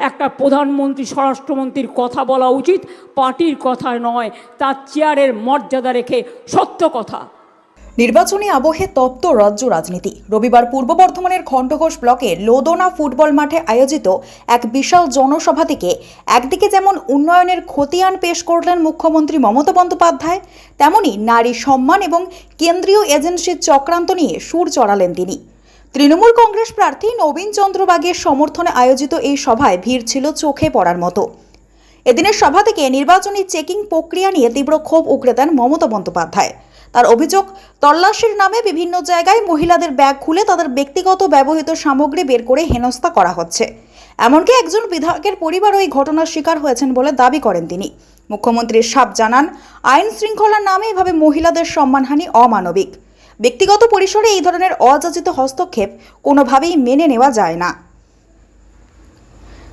একটা প্রধানমন্ত্রী স্বরাষ্ট্রমন্ত্রীর কথা বলা উচিত, পার্টির কথা নয়, তার চেয়ারের মর্যাদা রেখে সত্য কথা। নির্বাচনী আবহে তপ্ত রাজ্য রাজনীতি। রবিবার পূর্ব বর্ধমানের খণ্ডঘোষ ব্লকের লোদনা ফুটবল মাঠে আয়োজিত এক বিশাল জনসভা থেকে একদিকে যেমন উন্নয়নের খতিয়ান পেশ করলেন মুখ্যমন্ত্রী মমতা বন্দ্যোপাধ্যায়, তেমনি নারী সম্মান এবং কেন্দ্রীয় এজেন্সির চক্রান্ত নিয়ে সুর চড়ালেন তিনি। তৃণমূল কংগ্রেস প্রার্থী নবীন চন্দ্র বাগের সমর্থনে আয়োজিত এই সভায় ভিড় ছিল চোখে পড়ার মতো। এদিনের সভা থেকে নির্বাচনী চেকিং প্রক্রিয়া নিয়ে তীব্র ক্ষোভ উগরে দেন মমতা বন্দ্যোপাধ্যায়। তার অভিযোগ, তল্লাশির নামে বিভিন্ন জায়গায় মহিলাদের ব্যাগ খুলে তাদের ব্যক্তিগত ব্যবহৃত সামগ্রী বের করে হেনস্থা করা হচ্ছে। এমনকি একজন বিধায়কের পরিবারও এই ঘটনার শিকার হয়েছেন বলে দাবি করেন তিনি। মুখ্যমন্ত্রী সাফ জানান, আইন শৃঙ্খলার নামে এভাবে মহিলাদের সম্মানহানি অমানবিক। ব্যক্তিগত পরিসরে এই ধরনের অযাচিত হস্তক্ষেপ কোনোভাবেই মেনে নেওয়া যায় না।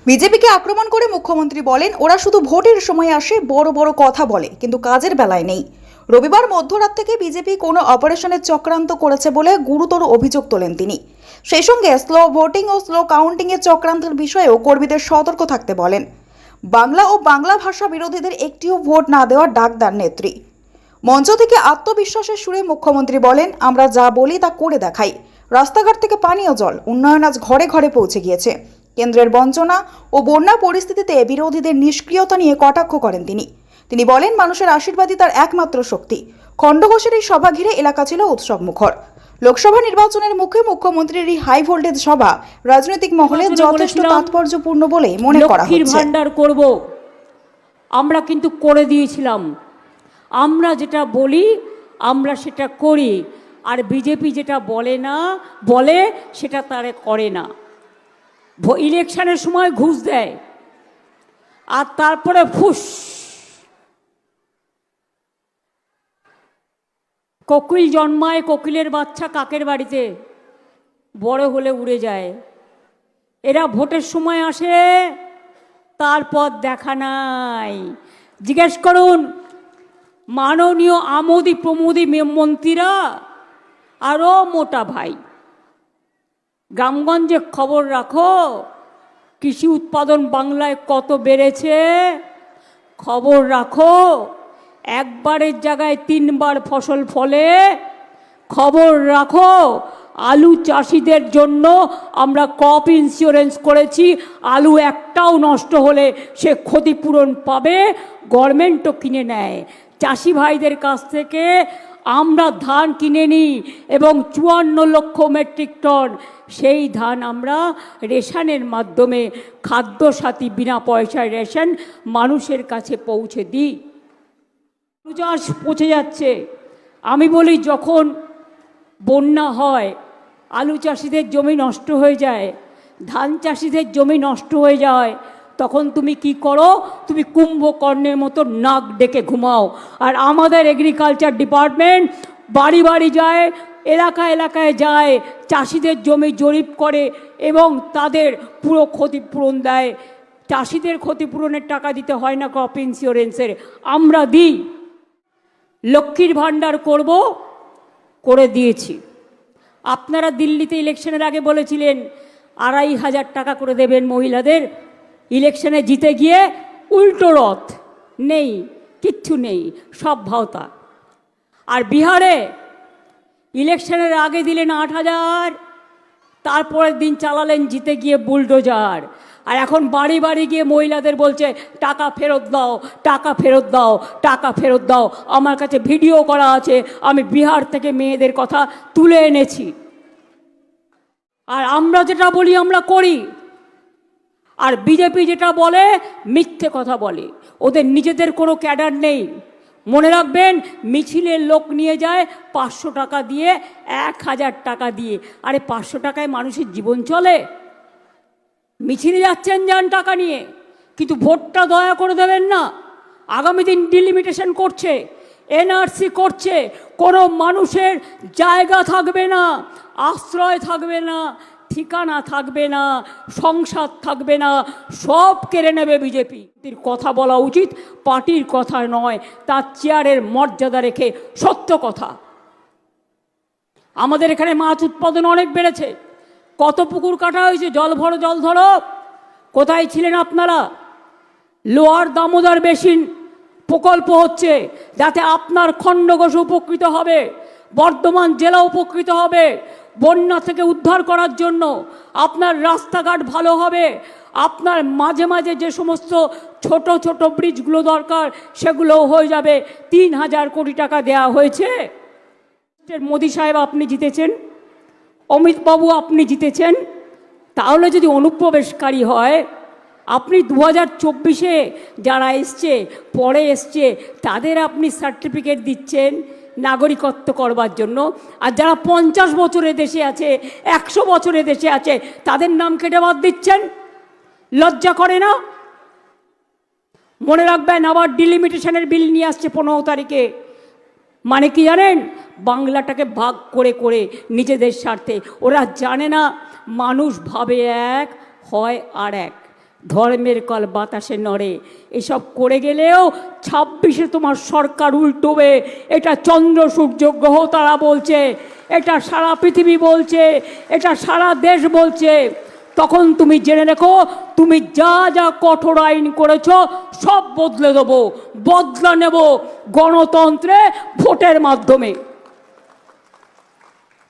বিজেপিকে আক্রমণ করে মুখ্যমন্ত্রী বলেন, ওরা শুধু ভোটের সময় আসে, বড় বড় কথা বলে, কিন্তু কাজের বেলায় নেই। রবিবার মধ্যরাত থেকে বিজেপি কোনো অপারেশনের চক্রান্ত করেছে বলে গুরুতর অভিযোগ তোলেন তিনি। সেই সঙ্গে স্লো ভোটিং ও স্লো কাউন্টিংয়ের চক্রান্তের বিষয়েও কর্মীদের সতর্ক থাকতে বলেন। বাংলা ও বাংলা ভাষা বিরোধীদের একটিও ভোট না দেওয়ার ডাক দেন নেত্রী। মঞ্চ থেকে আত্মবিশ্বাসের সুরে মুখ্যমন্ত্রী বলেন, আমরা যা বলি তা করে দেখাই। রাস্তাঘাট থেকে পানীয় জল, উন্নয়ন আজ ঘরে ঘরে পৌঁছে গিয়েছে। কেন্দ্রের বঞ্চনা ও বন্যা পরিস্থিতিতে বিরোধীদের নিষ্ক্রিয়তা নিয়ে কটাক্ষ করেন তিনি বলেন, মানুষের আশীর্বাদই তার একমাত্র শক্তি। খণ্ডঘোষের এই সভা ঘিরে এলাকা ছিল উৎসব মুখর। লোকসভা নির্বাচনের মুখে মুখ্যমন্ত্রীর এই হাই ভোল্টেজ সভা রাজনৈতিক মহলে যথেষ্ট তাৎপর্যপূর্ণ বলে মনে করা হচ্ছে। লক্ষ্মীর ভান্ডার করব, আমরা কিন্তু করে দিয়েছিলাম। আমরা যেটা বলি আমরা সেটা করি, আর বিজেপি যেটা বলে সেটা তারা করে না। ইলেকশনের সময় ঘুষ দেয় আর তারপরে ফুস। কোকিল জন্মায়, কোকিলের বাচ্চা কাকের বাড়িতে, বড় হলে উড়ে যায়। এরা ভোটের সময় আসে, তারপর দেখা নাই। জিজ্ঞেস করুন মাননীয় আমোদি প্রমোদী মন্ত্রীরা, আরও মোটা ভাই, গ্রামগঞ্জে খবর রাখো, কৃষি উৎপাদন বাংলায় কত বেড়েছে খবর রাখো। একবারের জায়গায় 3 বার ফসল ফলে খবর রাখো। আলু চাষিদের জন্য আমরা ক্রপ ইন্স্যুরেন্স করেছি। আলু একটাও নষ্ট হলে সে ক্ষতিপূরণ পাবে, গভর্নমেন্টও কিনে নেয়। চাষি ভাইদের কাছ থেকে আমরা ধান কিনে নিই এবং 54 লক্ষ মেট্রিক টন সেই ধান আমরা রেশনের মাধ্যমে খাদ্যসাথী বিনা পয়সায় রেশন মানুষের কাছে পৌঁছে দিই। আলু চাষ পচে যাচ্ছে। আমি বলি, যখন বন্যা হয় আলু চাষিদের জমি নষ্ট হয়ে যায়, ধান চাষিদের জমি নষ্ট হয়ে যায়, তখন তুমি কি করো? তুমি কুম্ভকর্ণের মতো নাক ডেকে ঘুমাও। আর আমাদের এগ্রিকালচার ডিপার্টমেন্ট বাড়ি বাড়ি যায়, এলাকায় যায়, চাষিদের জমি জরিপ করে এবং তাদের পুরো ক্ষতিপূরণ দেয়। চাষিদের ক্ষতিপূরণের টাকা দিতে হয় না ক্রপ ইন্স্যুরেন্সের, আমরা দিই। লক্ষ্মীর ভান্ডার করব, করে দিয়েছি। আপনারা দিল্লিতে ইলেকশনের আগে বলেছিলেন 2500 টাকা করে দেবেন মহিলাদের। ইলেকশনে জিতে গিয়ে উল্টো রথ, নেই, কিচ্ছু নেই, সব ভাওতা। আর বিহারে ইলেকশনের আগে দিলেন 8000, তারপরের দিন চালালেন জিতে গিয়ে বুলডোজার। আর এখন বাড়ি বাড়ি গিয়ে মহিলাদের বলছে টাকা ফেরত দাও, টাকা ফেরত দাও, টাকা ফেরত দাও। আমার কাছে ভিডিও করা আছে, আমি বিহার থেকে মেয়েদের কথা তুলে এনেছি। আর আমরা যেটা বলি আমরা করি, আর বিজেপি যেটা বলে মিথ্যে কথা বলে। ওদের নিজেদের কোনো ক্যাডার নেই। মনে রাখবেন, মিছিলের লোক নিয়ে যায় 500 টাকা দিয়ে, 1000 টাকা দিয়ে। আরে 500 টাকায় মানুষের জীবন চলে? মিছিলে যাচ্ছেন, যান টাকা নিয়ে, কিন্তু ভোটটা দয়া করে দেবেন না। আগামী দিন ডিলিমিটেশন করছে, এনআরসি করছে, কোনো মানুষের জায়গা থাকবে না, আশ্রয় থাকবে না, ঠিকানা থাকবে না, সংসার থাকবে না, সব কেড়ে নেবে বিজেপি। কথা বলা উচিত, পার্টির কথা নয়, তার চেয়ারের মর্যাদা রেখে সত্য কথা। আমাদের এখানে মাছ উৎপাদন অনেক বেড়েছে। কত পুকুর কাটা হয়েছে, জল ভরো জল ধরো। কোথায় ছিলেন আপনারা? লোয়ার দামোদর বেসিন প্রকল্প হচ্ছে, যাতে আপনার খণ্ডঘোষ উপকৃত হবে, বর্ধমান জেলা উপকৃত হবে। বন্যা থেকে উদ্ধার করার জন্য আপনার রাস্তাঘাট ভালো হবে। আপনার মাঝে মাঝে যে সমস্ত ছোট ছোট ব্রিজগুলো দরকার সেগুলোও হয়ে যাবে। 3,000 কোটি টাকা দেয়া হয়েছে। মোদি সাহেব আপনি জিতেছেন, অমিতবাবু আপনি জিতেছেন। তাহলে যদি অনুপ্রবেশকারী হয়, আপনি 2024-এ যারা এসছে, পরে এসছে, তাদের আপনি সার্টিফিকেট দিচ্ছেন নাগরিকত্ব করবার জন্য, আর যারা 50 বছরে দেশে আছে, 100 বছরে দেশে আছে, তাদের নাম কেটে বাদ দিচ্ছেন। লজ্জা করে না? মনে রাখবেন, আবার ডিলিমিটেশনের বিল নিয়ে আসছে 15 তারিখে। মানে কি জানেন? বাংলাটাকে ভাগ করে করে নিজেদের স্বার্থে। ওরা জানে না মানুষ ভাবে এক, হয় আর এক। ধর্মের কল বাতাসে নড়ে। এসব করে গেলেও 26-এ তোমার সরকার উল্টোবে। এটা চন্দ্র সূর্য গ্রহ তারা বলছে, এটা সারা পৃথিবী বলছে, এটা সারা দেশ বলছে। তখন তুমি জেনে রেখো, তুমি যা যা কঠোর আইন করেছো সব বদলে দেবো, বদলা নেব গণতন্ত্রে, ভোটের মাধ্যমে।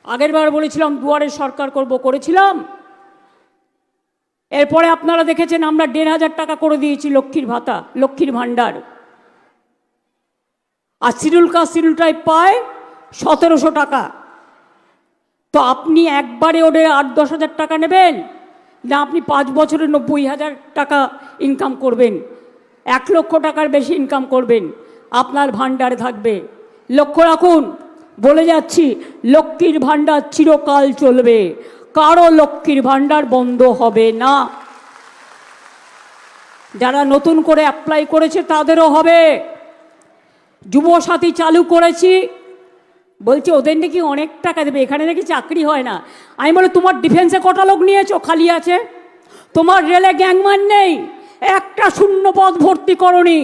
আগের বার বলেছিলাম দুয়ারে সরকার করব, করেছিলাম। এরপরে আপনারা দেখেছেন আমরা 1,500 টাকা করে দিয়েছি লক্ষ্মীর ভাতা, লক্ষ্মীর ভাণ্ডার। আর শিডিউল কাস্ট শিডিউল ট্রাইব পায় 1700 টাকা। তো আপনি একবারে ওদের 8-10 হাজার টাকা নেবেন, না আপনি 5 বছরে 90,000 টাকা ইনকাম করবেন, 1 লক্ষ টাকার বেশি ইনকাম করবেন, আপনার ভাণ্ডারে থাকবে। লক্ষ্য রাখুন, বলে যাচ্ছি, লক্ষ্মীর ভাণ্ডার চিরকাল চলবে, কারো লক্ষ্মীর ভাণ্ডার বন্ধ হবে না। যারা নতুন করে অ্যাপ্লাই করেছে তাদেরও হবে। যুবসাথী চালু করেছি, বলছে ওদের নাকি অনেক টাকা দেবে, এখানে নাকি চাকরি হয় না। আমি বলি, তোমার ডিফেন্সে কটা লোক নিয়েছো খালি আছে? তোমার রেলে গ্যাংমান নেই, একটা শূন্য পদ ভর্তি করনি।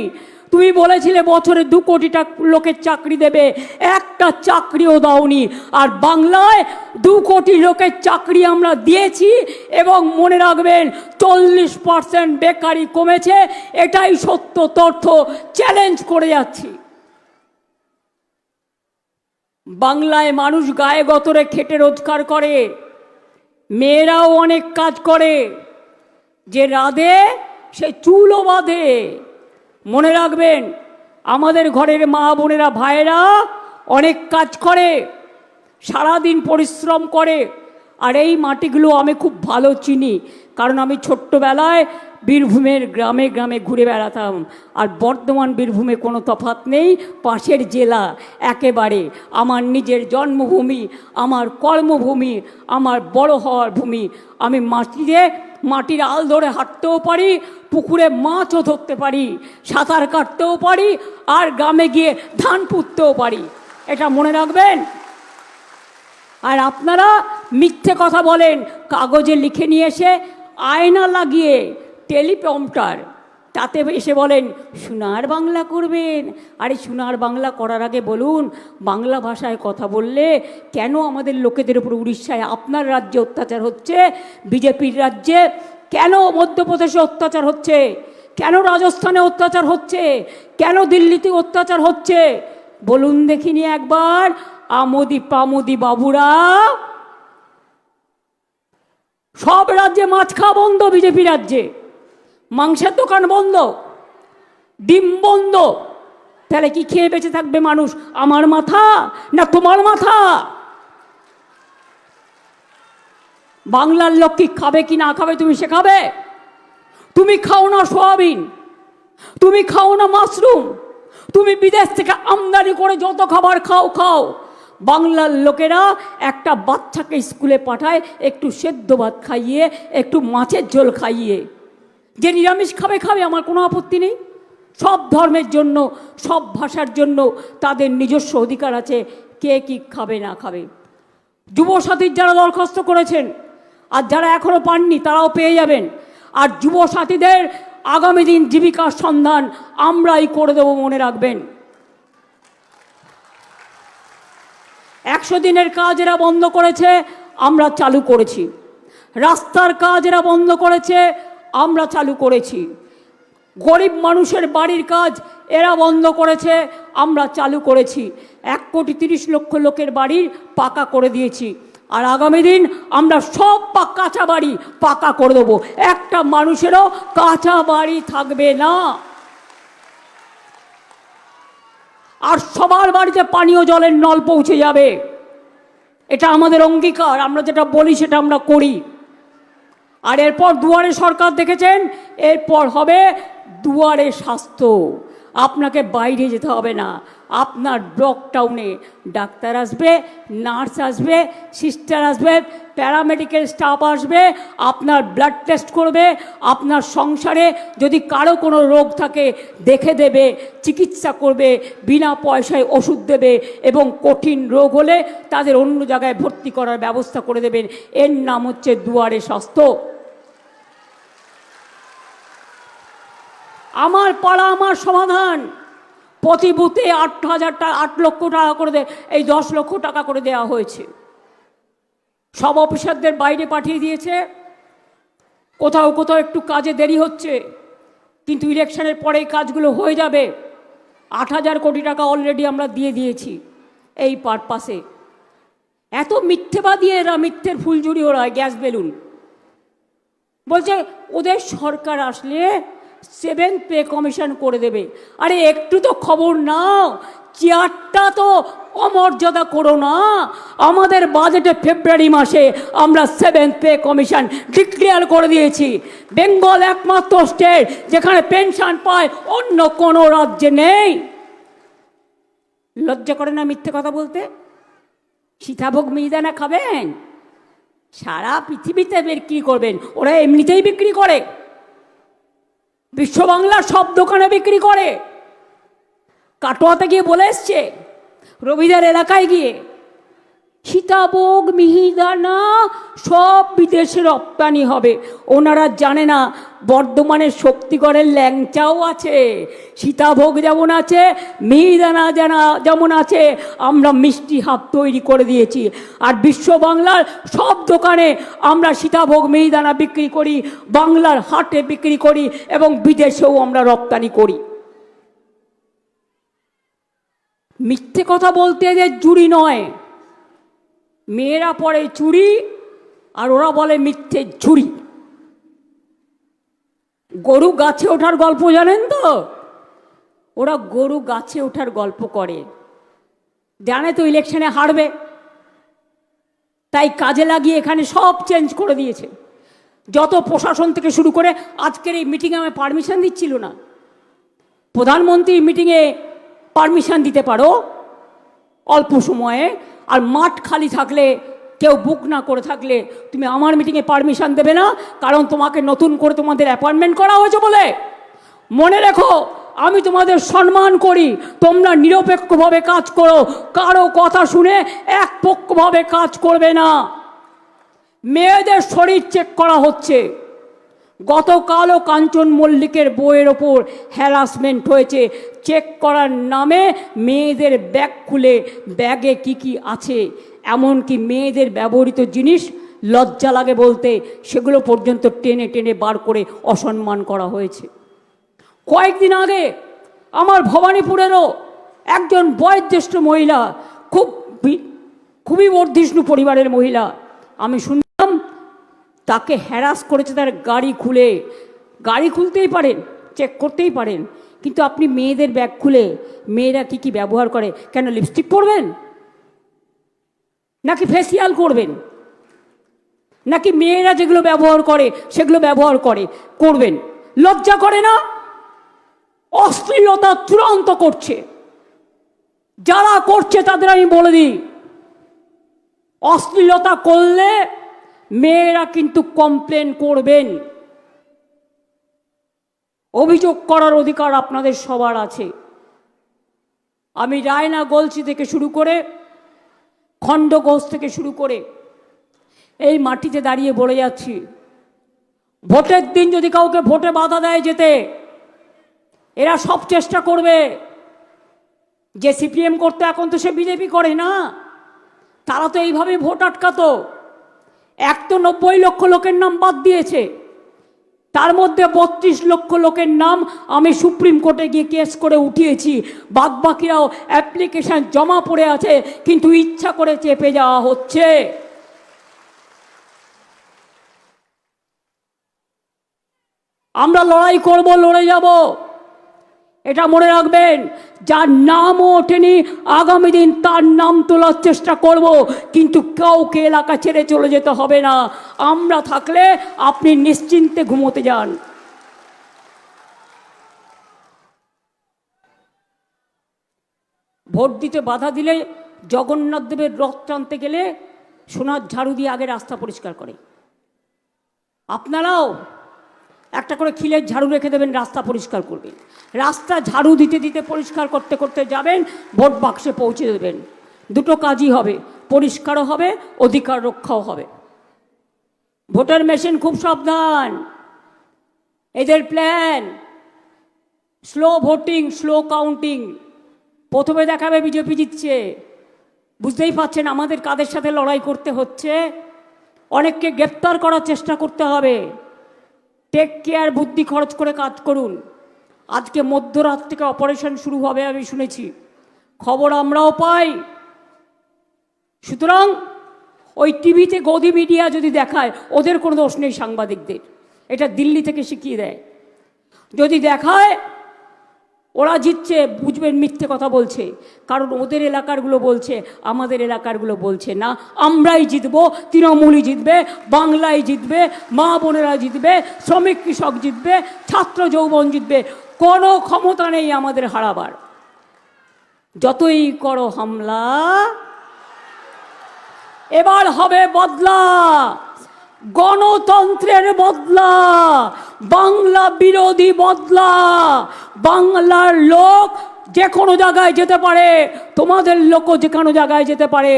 তুমি বলেছিলে বছরে 2 কোটি লোকের চাকরি দেবে, একটা চাকরিও দাওনি। আর বাংলায় 2 কোটি লোকের চাকরি আমরা দিয়েছি। এবং মনে রাখবেন, 40% বেকারি কমেছে। এটাই সত্য তথ্য, চ্যালেঞ্জ করে যাচ্ছি। বাংলায় মানুষ গায়ে গতরে খেটে রোজগার করে, মেয়েরাও অনেক কাজ করে। যে রাধে সে চুলও বাঁধে। মনে রাখবেন, আমাদের ঘরের মা বোনেরা ভাইয়েরা অনেক কাজ করে, সারাদিন পরিশ্রম করে। আর এই মাটিগুলো আমি খুব ভালো চিনি, কারণ আমি ছোট্টবেলায় বীরভূমের গ্রামে গ্রামে ঘুরে বেড়াতাম। আর বর্ধমান বীরভূমে কোনো তফাৎ নেই, পাশের জেলা একেবারে। আমার নিজের জন্মভূমি, আমার কর্মভূমি, আমার বড় হওয়ার ভূমি। আমি মাটির আল ধরে হাঁটতেও পারি, পুকুরে মাছও ধরতে পারি, সাঁতার কাটতেও পারি, আর গ্রামে গিয়ে ধান পুঁততেও পারি। এটা মনে রাখবেন। আর আপনারা মিথ্যে কথা বলেন, কাগজে লিখে নিয়ে এসে আয়না লাগিয়ে টেলিপ্রম্পটার, তাতে এসে বলেন সোনার বাংলা করবেন। আরে সোনার বাংলা করার আগে বলুন, বাংলা ভাষায় কথা বললে কেন আমাদের লোকেদের উপর উড়িষ্যায় আপনার রাজ্যে অত্যাচার হচ্ছে, বিজেপির রাজ্যে কেন মধ্যপ্রদেশে অত্যাচার হচ্ছে, কেন রাজস্থানে অত্যাচার হচ্ছে, কেন দিল্লিতে অত্যাচার হচ্ছে বলুন দেখিনি একবার। আমোদি পামোদি বাবুরা, সব রাজ্যে মাছ খাওয়া বন্ধ, বিজেপি রাজ্যে মাংসের দোকান বন্ধ, ডিম বন্ধ। তাহলে কি খেয়ে বেঁচে থাকবে মানুষ? আমার মাথা না তোমার মাথা? বাংলার লোক কি খাবে কি না খাবে তুমি শেখাবে? তুমি খাও না সোয়াবিন, তুমি খাও না মাশরুম, তুমি বিদেশ থেকে আমদানি করে যত খাবার খাও। বাংলার লোকেরা একটা বাচ্চাকে স্কুলে পাঠায় একটু সেদ্ধ ভাত খাইয়ে, একটু মাছের ঝোল খাইয়ে। যে নিরামিষ খাবে, আমার কোনো আপত্তি নেই। সব ধর্মের জন্য, সব ভাষার জন্য তাদের নিজস্ব অধিকার আছে, কে কি খাবে না খাবে। যুবসাথীর যারা দরখাস্ত করেছেন আর যারা এখনো পাননি, তারাও পেয়ে যাবেন। আর যুবসাথীদের আগামী দিন জীবিকার সন্ধান আমরাই করে দেব, মনে রাখবেন। 100 দিনের কাজ এরা বন্ধ করেছে, আমরা চালু করেছি। রাস্তার কাজ এরা বন্ধ করেছে, আমরা চালু করেছি। গরিব মানুষের বাড়ির কাজ এরা বন্ধ করেছে, আমরা চালু করেছি। 1,30,00,000 লোকের বাড়ির পাকা করে দিয়েছি। আর আগামী দিন আমরা সব কাঁচা বাড়ি পাকা করে দেবো, একটা মানুষেরও কাঁচা বাড়ি থাকবে না। আর সবার বাড়িতে পানীয় জলের নল পৌঁছে যাবে, এটা আমাদের অঙ্গীকার। আমরা যেটা বলি সেটা আমরা করি। আর এরপর দুয়ারে সরকার দেখেছেন, এরপর হবে দুয়ারে স্বাস্থ্য। আপনাকে বাইরে যেতে হবে না, আপনার ব্লক টাউনে ডাক্তার আসবে, নার্স আসবে, সিস্টার আসবে, প্যারামেডিক্যাল স্টাফ আসবে, আপনার ব্লাড টেস্ট করবে, আপনার সংসারে যদি কারো কোনো রোগ থাকে দেখে দেবে, চিকিৎসা করবে, বিনা পয়সায় ওষুধ দেবে, এবং কঠিন রোগ হলে তাদের অন্য জায়গায় ভর্তি করার ব্যবস্থা করে দেবেন। এর নাম হচ্ছে দুয়ারে স্বাস্থ্য। আমার পাড়া আমার সমাধান, প্রতি বুথে 8 লক্ষ টাকা করে এই 10 লক্ষ টাকা করে দেওয়া হয়েছে। সব অফিসারদের বাইরে পাঠিয়ে দিয়েছে। কোথাও কোথাও একটু কাজে দেরি হচ্ছে, কিন্তু ইলেকশনের পরে এই কাজগুলো হয়ে যাবে। 8,000 কোটি টাকা অলরেডি আমরা দিয়ে দিয়েছি এই পারপাসে। এত মিথ্যেবাদী এরা, মিথ্যের ফুলঝুরি ওরা, গ্যাস বেলুন। বলছে ওদের সরকার আসলে 7th পে কমিশন করে দেবে। আরে একটু তো খবর নাও, চেয়ারটা তো অমর্যাদা করো না। আমাদের বাজেটে ফেব্রুয়ারি মাসে আমরা 7th পে কমিশন ডিক্লেয়ার করে দিয়েছি। বেঙ্গল একমাত্র স্টেট যেখানে পেনশন পায়, অন্য কোনো রাজ্যে নেই। লজ্জা করে না মিথ্যে কথা বলতে? সীতাভোগ মিহিদানা খাবেন? সারা পৃথিবীতে বিক্রি করবেন, ওরা এমনিতেই বিক্রি করে। বিশ্ব বাংলার সব দোকানে বিক্রি করে। কাটোয়াতে গিয়ে বলে এসছে, রবিদার এলাকায় গিয়ে, সীতাভোগ মিহিদানা সব বিদেশে রপ্তানি হবে। ওনারা জানে না বর্ধমানের শক্তিগড়ের ল্যাংচাও আছে, সীতাভোগ যেমন আছে, মিহিদানা যেমন আছে। আমরা মিষ্টি হাব তৈরি করে দিয়েছি। আর বিশ্ব বাংলার সব দোকানে আমরা সীতাভোগ মিহিদানা বিক্রি করি, বাংলার হাটে বিক্রি করি, এবং বিদেশেও আমরা রপ্তানি করি। মিথ্যে কথা বলতে এদের জুড়ি নয়। মেয়েরা পরে চুড়ি, আর ওরা বলে মিথ্যে ঝুড়ি। গরু গাছে ওঠার গল্প জানেন তো? ওরা গরু গাছে ওঠার গল্প করে, জানে তো ইলেকশনে হারবে, তাই কাজে লাগিয়ে এখানে সব চেঞ্জ করে দিয়েছে। যত প্রশাসন থেকে শুরু করে, আজকের এই মিটিংয়ে আমি পারমিশন দিচ্ছিল না। প্রধানমন্ত্রীর মিটিংয়ে পারমিশন দিতে পারো অল্প সময়ে, আর মাঠ খালি থাকলে, কেউ বুক না করে থাকলে তুমি আমার মিটিংয়ে পারমিশন দেবে না, কারণ তোমাকে নতুন করে তোমাদের অ্যাপয়েন্টমেন্ট করা হয়েছে বলে। মনে রেখো, আমি তোমাদের সম্মান করি, তোমরা নিরপেক্ষভাবে কাজ করো, কারো কথা শুনে একপক্ষভাবে কাজ করবে না। মেয়েদের শরীর চেক করা হচ্ছে। গতকালও কাঞ্চন মল্লিকের বইয়ের ওপর হ্যারাসমেন্ট হয়েছে। চেক করার নামে মেয়েদের ব্যাগ খুলে ব্যাগে কি কি আছে, এমনকি মেয়েদের ব্যবহৃত জিনিস, লজ্জা লাগে বলতে, সেগুলো পর্যন্ত টেনে টেনে বার করে অসম্মান করা হয়েছে। কয়েকদিন আগে আমার ভবানীপুরেরও একজন বয়োজ্যেষ্ঠ মহিলা, খুবই বর্ধিষ্ণু পরিবারের মহিলা, আমি শুনলাম তাকে হ্যারাস করেছে তার গাড়ি খুলে। গাড়ি খুলতেই পারেন, চেক করতেই পারেন, কিন্তু আপনি মেয়েদের ব্যাগ খুলে মেয়েরা কি কি ব্যবহার করে, কেন লিপস্টিক পরবেন, নাকি ফেসিয়াল করবেন, নাকি মেয়েরা যেগুলো ব্যবহার করে সেগুলো ব্যবহার করবেন? লজ্জা করে না? অশ্লীলতা চূড়ান্ত করছে। যারা করছে তাদের আমি বলে দিই, অশ্লীলতা করলে মেয়েরা কিন্তু কমপ্লেন করবেন। অভিযোগ করার অধিকার আপনাদের সবার আছে। আমি রায়না গলসি থেকে শুরু করে, খণ্ডঘোষ থেকে শুরু করে এই মাটিতে দাঁড়িয়ে বলে যাচ্ছি, ভোটের দিন যদি কাউকে ভোটে বাধা দেয় যেতে, এরা সব চেষ্টা করবে। যে সিপিএম করতে, এখন তো সে বিজেপি করে না, তারা তো এইভাবে ভোট আটকাতো। 90 লক্ষ লোকের নাম বাদ দিয়েছে। তার মধ্যে 32 লক্ষ লোকের নাম আমি সুপ্রিম কোর্টে গিয়ে কেস করে উঠিয়েছি। বাদবাকিরাও অ্যাপ্লিকেশন জমা পড়ে আছে, কিন্তু ইচ্ছা করে চেপে যাওয়া হচ্ছে। আমরা লড়াই করব, লড়ে যাব, এটা মনে রাখবেন। যার নামও ওঠেনি আগামী দিন তার নাম তোলার চেষ্টা করব, কিন্তু কাউকে এলাকা ছেড়ে চলে যেতে হবে না। আমরা থাকলে আপনি নিশ্চিন্তে ঘুমোতে যান। ভোট দিতে বাধা দিলে জগন্নাথ দেবের রথ টানতে গেলে সোনার ঝাড়ু দিয়ে আগে রাস্তা পরিষ্কার করে। আপনারাও একটা করে খিলের ঝাড়ু রেখে দেবেন, রাস্তা পরিষ্কার করবেন। রাস্তা ঝাড়ু দিতে দিতে পরিষ্কার করতে করতে যাবেন, ভোট বাক্সে পৌঁছে দেবেন। দুটো কাজই হবে, পরিষ্কারও হবে, অধিকার রক্ষাও হবে। ভোটার মেশিন খুব সাবধান, এদের plan slow voting, slow counting. প্রথমে দেখাবে বিজেপি জিতছে, বুঝতেই পারছেন আমাদের কাদের সাথে লড়াই করতে হচ্ছে। অনেককে গ্রেপ্তার করার চেষ্টা করতে হবে। টেক কেয়ার, বুদ্ধি খরচ করে কাজ করুন। আজকে মধ্যরাত থেকে অপারেশন শুরু হবে আমি শুনেছি, খবর আমরাও পাই। সুতরাং ওই টিভিতে গদি মিডিয়া যদি দেখায়, ওদের কোনো দোষ নেই সাংবাদিকদের, এটা দিল্লি থেকে শিখিয়ে দেয়। যদি দেখায় ওরা জিতছে, বুঝবেন মিথ্যে কথা বলছে, কারণ ওদের এলাকারগুলো বলছে, আমাদের এলাকারগুলো বলছে না। আমরাই জিতবো, তৃণমূলই জিতবে, বাংলায় জিতবে, মা বোনেরা জিতবে, শ্রমিক কৃষক জিতবে, ছাত্র যৌবন জিতবে। কোনো ক্ষমতা নেই আমাদের হারাবার। যতই করো হামলা, এবার হবে বদলা, গণতন্ত্রের বদলা, বাংলা বিরোধী বদলা। বাংলার লোক যে কোনো জায়গায় যেতে পারে, তোমাদের লোকও যে কোনো জায়গায় যেতে পারে।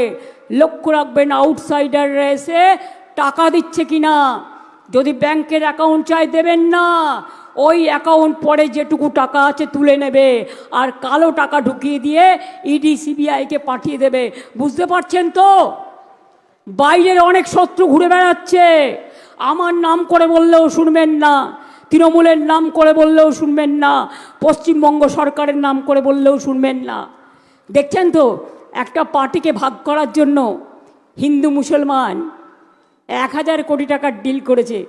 লক্ষ্য রাখবেন আউটসাইডাররা এসে টাকা দিচ্ছে কিনা। যদি ব্যাংকের অ্যাকাউন্ট চাই দেবেন না, ওই অ্যাকাউন্ট পরে যেটুকু টাকা আছে তুলে নেবে, আর কালো টাকা ঢুকিয়ে দিয়ে ইডি সিবিআইকে পাঠিয়ে দেবে। বুঝতে পারছেন তো? বাইরের অনেক শত্রু ঘুরে বেড়াচ্ছে, আমার নাম করে বললেও শুনবেন না, তৃণমূলের নাম করে বললেও শুনবেন না, পশ্চিমবঙ্গ সরকারের নাম করে বললেও শুনবেন না। দেখছেন তো, একটা পার্টিকে ভাগ করার জন্য হিন্দু মুসলমান 1000 কোটি টাকার ডিল করেছে।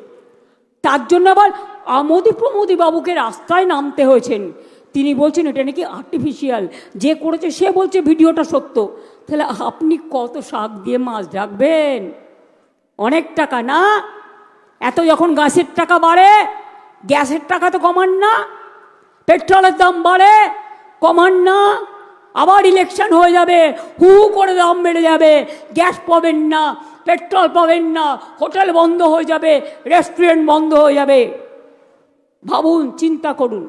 তার জন্য আবার আমোদি প্রমোদি বাবুকে রাস্তায় নামতে হয়েছেন। তিনি বলছেন এটা নাকি আর্টিফিশিয়াল, যে করেছে সে বলছে ভিডিওটা সত্য। তাহলে আপনি কত শাক দিয়ে মাছ ঢাকবেন? অনেক টাকা না? এত যখন গাছের টাকা বাড়ে, গ্যাসের টাকা তো কমান না, পেট্রোলের দাম বাড়ে, কমান না। আবার ইলেকশন হয়ে যাবে, হু করে দাম বেড়ে যাবে, গ্যাস পাবেন না, পেট্রোল পাবেন না, হোটেল বন্ধ হয়ে যাবে, রেস্টুরেন্ট বন্ধ হয়ে যাবে। ভাবুন, চিন্তা করুন।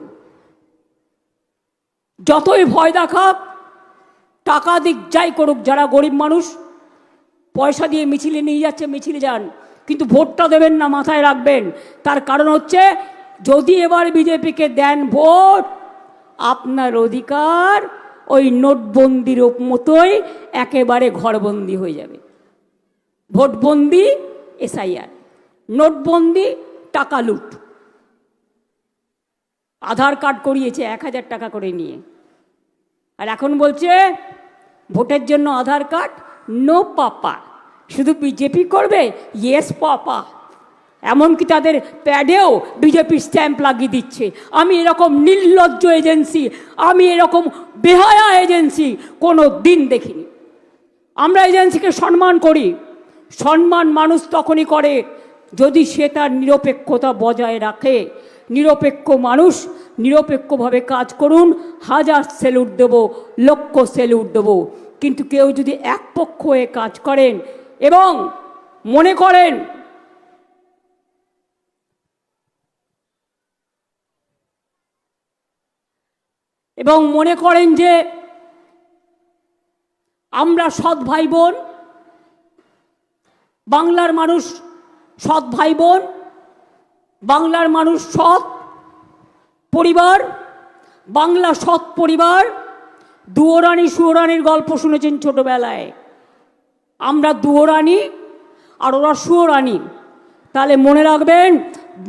যতই ভয় দেখাক, টাকা দিক যাই করুক, যারা গরিব মানুষ পয়সা দিয়ে মিছিলে নিয়ে যাচ্ছে, মিছিলে যান, কিন্তু ভোটটা দেবেন না, মাথায় রাখবেন। তার কারণ হচ্ছে, যদি এবার বিজেপিকে দেন ভোট, আপনার অধিকার ওই নোটবন্দির মতোই একেবারে ঘরবন্দি হয়ে যাবে। ভোটবন্দি, এসআইআর, নোটবন্দি, টাকা লুট। আধার কার্ড করিয়েছে 1000 টাকা করে নিয়ে, আর এখন বলছে ভোটের জন্য আধার কার্ড নো পাপা, শুধু বিজেপি করবে ইয়েস পাপা। এমনকি তাদের প্যাডেও বিজেপি স্ট্যাম্প লাগিয়ে দিচ্ছে। আমি এরকম নির্লজ্জ এজেন্সি, আমি এরকম বেহায়া এজেন্সি কোনো দিন দেখিনি। আমরা এজেন্সিকে সম্মান করি। সম্মান মানুষ তখনই করে যদি সে তার নিরপেক্ষতা বজায় রাখে। নিরপেক্ষ মানুষ নিরপেক্ষভাবে কাজ করুন, 1000 স্যালুট দেব, লক্ষ স্যালুট দেব। কিন্তু কেউ যদি একপক্ষ হয়ে কাজ করেন এবং মনে করেন যে আমরা সৎ ভাই বোন, বাংলার মানুষ সৎ ভাই বোন, বাংলার মানুষ সৎ পরিবার, বাংলা সৎ পরিবার। দুয়োরানী সুয়োরানীর গল্প শুনেছেন ছোটবেলায়। আমরা দুয়োরানী আর ওরা সুয়োরানী। তাহলে মনে রাখবেন,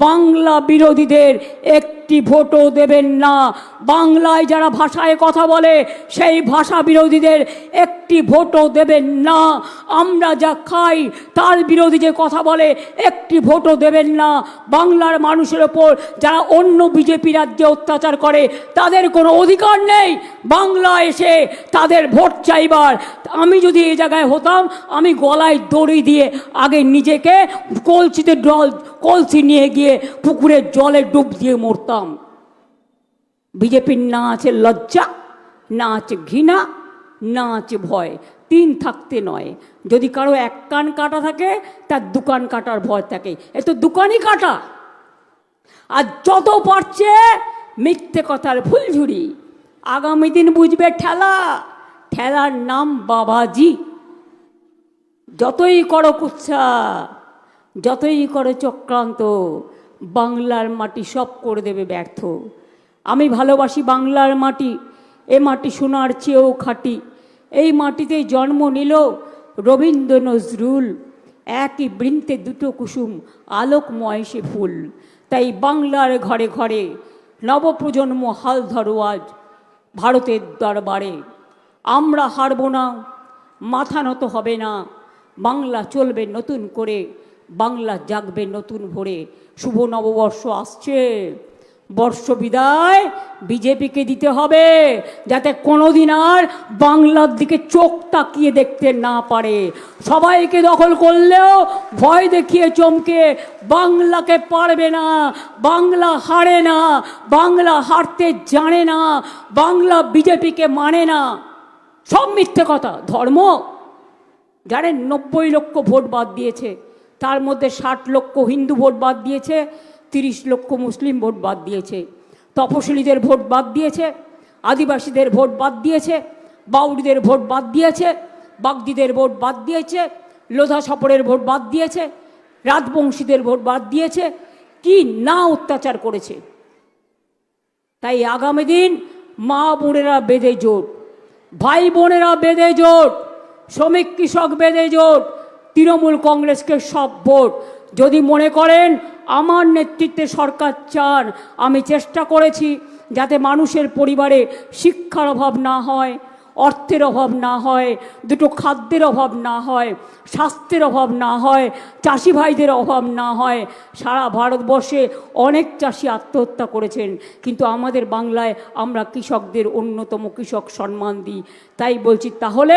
বাংলা বিরোধীদের একটি ভোটও দেবেন না। বাংলায় যারা ভাষায় কথা বলে সেই ভাষা বিরোধীদের একটি ভোটও দেবেন না। আমরা যা খাই তার বিরোধী যে কথা বলে একটি ভোটও দেবেন না। বাংলার মানুষের ওপর যারা অন্য বিজেপি রাজ্যে অত্যাচার করে তাদের কোনো অধিকার নেই বাংলা এসে তাদের ভোট চাইবার। আমি যদি এই জায়গায় হতাম আমি গলায় দড়ি দিয়ে আগে নিজেকে কলসি নিয়ে গিয়ে পুকুরের জলে ডুব দিয়ে মরতাম। বিজেপির না আছে লজ্জা, না আছে ঘৃণা, না আছে ভয়। তিন থাকতে নয়। যদি কারো এক কান কাটা থাকে তার দোকান কাটার ভয় থাকে। এ তো দোকানই কাটা। আর যত পারছে মিথ্যে কথার ফুলঝুরি। আগামী দিন বুঝবে ঠেলা, ঠেলার নাম বাবাজি। যতই করো কুচ্ছা, যতই করো চক্রান্ত, বাংলার মাটি সব করে দেবে ব্যর্থ। আমি ভালোবাসি বাংলার মাটি। এ মাটি সোনার চেয়েও খাঁটি। এই মাটিতে জন্ম নিল রবীন্দ্র নজরুল। একই বৃন্তে দুটো কুসুম, আলোকময় সে ফুল। তাই বাংলার ঘরে ঘরে নবপ্রজন্ম হাল ধরো আজ ভারতের দরবারে। আমরা হারব না, মাথা নত হবে না। বাংলা চলবে নতুন করে, বাংলা জাগবে নতুন ভোরে। শুভ নববর্ষ আসছে, বর্ষ বিদায় বিজেপিকে দিতে হবে, যাতে কোনোদিন আর বাংলার দিকে চোখ তাকিয়ে দেখতে না পারে। সবাইকে দখল করলেও ভয় দেখিয়ে চমকে বাংলাকে পারবে না। বাংলা হারে না, বাংলা হারতে জানে না, বাংলা বিজেপিকে মানে না। সব মিথ্যে কথা। ধর্ম জানেন 90 লক্ষ ভোট বাদ দিয়েছে, তার মধ্যে 60 লক্ষ হিন্দু ভোট বাদ দিয়েছে, 30 লক্ষ মুসলিম ভোট বাদ দিয়েছে। তপশিলীদের ভোট বাদ দিয়েছে, আদিবাসীদের ভোট বাদ দিয়েছে, বাউরিদের ভোট বাদ দিয়েছে, বাগদিদের ভোট বাদ দিয়েছে, লোধা সপরের ভোট বাদ দিয়েছে, রাজবংশীদের ভোট বাদ দিয়েছে। কি না অত্যাচার করেছে। তাই আগামী দিন মা বোনেরা বেঁধে জোট, ভাই বোনেরা বেঁধে জোট, শ্রমিক কৃষক বেঁধে জোট, তৃণমূল কংগ্রেসকে সব ভোট। যদি মনে করেন আমার নেতৃত্বে সরকার চান, আমি চেষ্টা করেছি যাতে মানুষের পরিবারে শিক্ষার অভাব না হয়, অর্থের অভাব না হয়, দুটো খাদ্যের অভাব না হয়, স্বাস্থ্যের অভাব না হয়, চাষি ভাইদের অভাব না হয়। সারা ভারতবর্ষে অনেক চাষি আত্মহত্যা করেছেন, কিন্তু আমাদের বাংলায় আমরা কৃষকদের অন্যতম কৃষক সম্মান দিই। তাই বলছি, তাহলে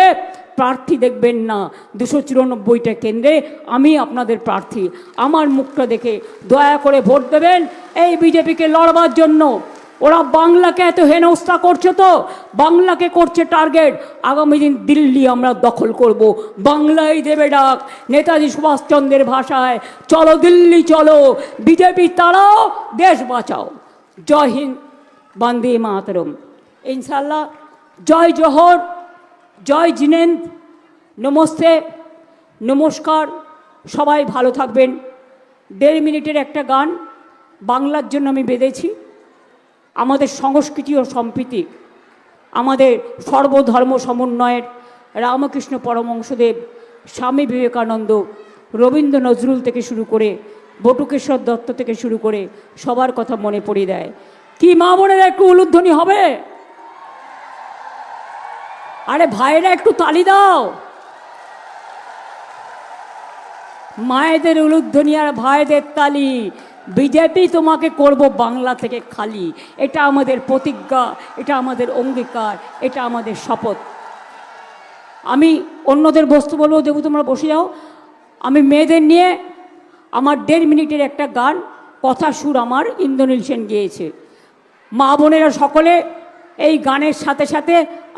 প্রার্থী দেখবেন না 294টা কেন্দ্রে আমি আপনাদের প্রার্থী। আমার মুখটা দেখে দয়া করে ভোট দেবেন এই বিজেপিকে লড়বার জন্য। ওরা বাংলাকে এত হেনস্থা করছে, তো বাংলাকে করছে টার্গেট। আগামী দিন দিল্লি আমরা দখল করব, বাংলাই দেবে ডাক। নেতাজি সুভাষচন্দ্রের ভাষায়, চলো দিল্লি চলো, বিজেপি তাড়াও, দেশ বাঁচাও। জয় হিন্দ, বন্দে মাতরম। ইনশাল্লাহ। জয় জোহর, জয় জিনেন্দ, নমস্তে, নমস্কার। সবাই ভালো থাকবেন। 1.5 মিনিটের একটা গান বাংলার জন্য আমি বেঁধেছি। আমাদের সংস্কৃতি ও সম্প্রীতি, আমাদের সর্বধর্ম সমন্বয়ের রামকৃষ্ণ পরমহংসদেব, স্বামী বিবেকানন্দ, রবীন্দ্র নজরুল থেকে শুরু করে বটুকেশ্বর দত্ত থেকে শুরু করে সবার কথা মনে পড়ে দেয়। কি মা বোনেরা একটু উলুধ্বনি হবে? আরে ভাইরা একটু তালি দাও। মায়েদের উলুধ্বনি আর ভাইদের তালি। বিজেপি তোমাকে করব বাংলা থেকে খালি। এটা আমাদের প্রতিজ্ঞা, এটা আমাদের অঙ্গীকার, এটা আমাদের শপথ। আমি অন্যদের বস্তু বলবো, দেবু তোমরা বসে যাও। আমি মেয়েদের নিয়ে আমার 1.5 মিনিটের একটা গান, কথা সুর আমার ইন্দ্রনীল সেন গেয়েছে। মা বোনেরা সকলে এই গানের সাথে সাথে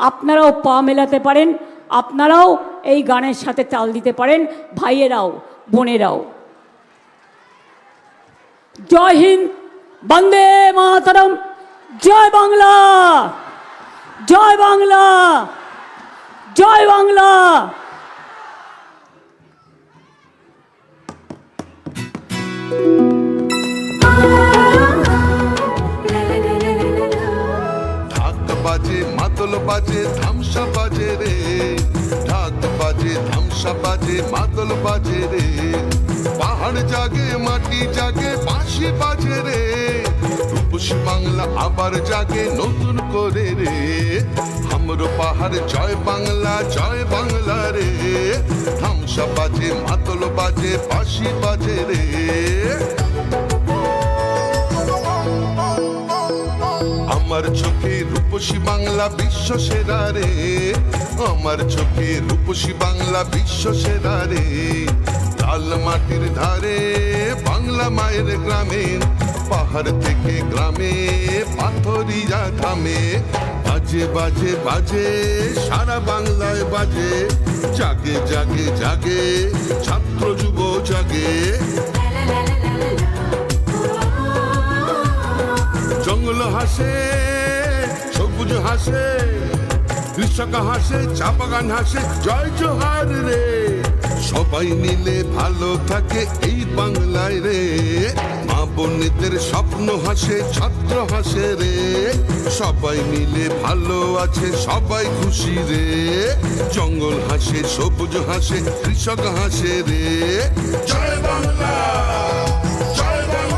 আপনারাও পা মেলাতে পারেন, আপনারাও এই গানের সাথে তাল দিতে পারেন, ভাইয়েরাও বোনেরাও। জয় হিন্দ, বন্দে মাতরম, জয় বাংলা, জয় বাংলা, জয় বাংলা। ঢাক বাজে, মাদল বাজে, ধামসা বাজে রে, ঢাক বাজে, ধামসা তামসা বাজে মাদল বাজে রে, পাহাড় জাগে মাটি জাগে বাঁশি বাজে রে, রূপসী বাংলা আবার জাগে নতুন করে রে, হামরো পাহাড় জয় বাংলা রে, তামসা বাজে মাদল বাজে বাঁশি বাজে রে। আমার চোখে রূপসী বাংলা বিশ্ব সেরা রে, আমার চোখে রূপসী বাংলা বিশ্ব সেরা রে, লাল মাটির ধারে বাংলা মায়ের গ্রামে, পাহাড় থেকে গ্রামে পাথরিয়া থামে, বাজে বাজে বাজে সারা বাংলায় বাজে, জাগে জাগে জাগে ছাত্র যুব জাগে, জঙ্গল হাসে সবুজ হাসে, কৃষক হাসে চা বাগান হাসে, জয় জোহার রে, সবাই মিলে ভালো থাকে এই বাংলায় রে, মা বোনেদের স্বপ্ন হাসে ছাত্র হাসে রে, সবাই মিলে ভালো আছে সবাই খুশি রে, জঙ্গল হাসে সবুজ হাসে কৃষক হাসে রে, জয় বাংলা জয় বাংলা।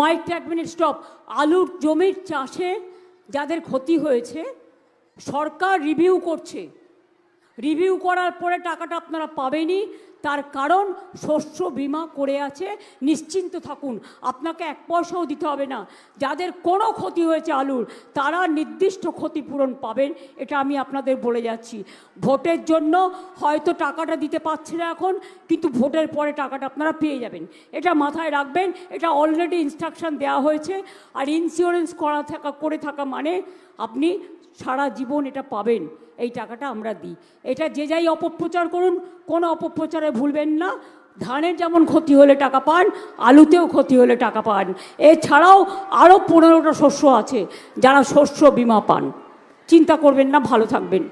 মাইকটা 1 মিনিট স্টপ। আলুর জমির চাষে যাদের ক্ষতি হয়েছে সরকার রিভিউ করছে, রিভিউ করার পরে টাকাটা আপনারা পাবেনই, তার কারণ শস্য বীমা করে আছে, নিশ্চিন্ত থাকুন, আপনাকে 1 পয়সাও দিতে হবে না। যাদের কোনো ক্ষতি হয়েছে আলুর তারা নির্দিষ্ট ক্ষতিপূরণ পাবেন, এটা আমি আপনাদের বলে যাচ্ছি। ভোটের জন্য হয়তো টাকাটা দিতে পারছে না এখন, কিন্তু ভোটের পরে টাকাটা আপনারা পেয়ে যাবেন, এটা মাথায় রাখবেন। এটা অলরেডি ইনস্ট্রাকশন দেওয়া হয়েছে। আর ইন্স্যুরেন্স করে থাকা মানে আপনি সারা জীবন এটা পাবেন, এই টাকাটা আমরা দিই। এটা যে যাই অপপ্রচার করুন, কোনো অপপ্রচারে ভুলবেন না। ধানের যেমন ক্ষতি হলে টাকা পান, আলুতেও ক্ষতি হলে টাকা পান। এছাড়াও আরও 15টা শস্য আছে যারা শস্য বীমা পান। চিন্তা করবেন না, ভালো থাকবেন।